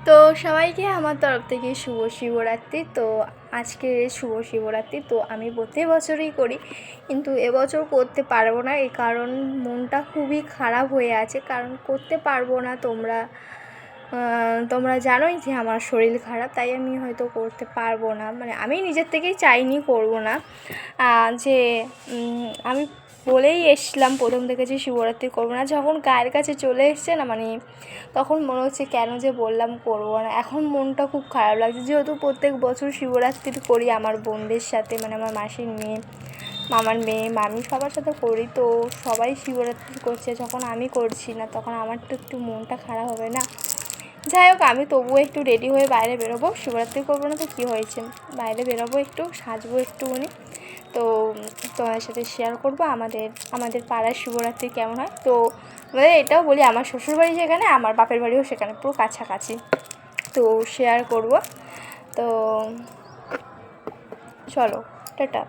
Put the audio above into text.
তো সবাইকে আমার তরফ থেকে শুভ শিবরাত্রি। তো আজকে শুভ শিবরাত্রি। তো আমি প্রতি বছরই করি, কিন্তু এবছর করতে পারবো না, এই কারণ মনটা খুবই খারাপ হয়ে আছে, কারণ করতে পারবো না। তোমরা জানোই যে আমার শরীর খারাপ, তাই আমি হয়তো করতে পারবো না, মানে আমি নিজের থেকেই চাইনি করবো না। যে আমি বলেই এসছিলাম প্রথম থেকে যে শিবরাত্রি করবো না, যখন গায়ের কাছে চলে এসছে না, মানে তখন মনে হচ্ছে কেন যে বললাম করবো না। এখন মনটা খুব খারাপ লাগছে, যেহেতু প্রত্যেক বছর শিবরাত্রি করি আমার বোনদের সাথে, মানে আমার মাসির মেয়ে, মামার মেয়ে, মামি সবার সাথে করি। তো সবাই শিবরাত্রি করছে, যখন আমি করছি না তখন আমার তো একটু মনটা খারাপ হবে না। যাই হোক, আমি তবুও একটু রেডি হয়ে বাইরে বেরোবো, শিবরাত্রি করবো না তো কী হয়েছে, বাইরে বেরোবো, একটু সাজবো একটুখানি। তো তোমার সাথে শেয়ার করবো আমাদের পাড়ার শিবরাত্রি কেমন হয়। তো এটাও বলি, আমার শ্বশুরবাড়ি যেখানে, আমার বাপের বাড়িও সেখানে, পুরো কাছাকাছি। তো শেয়ার করব। তো চলো, টাটা।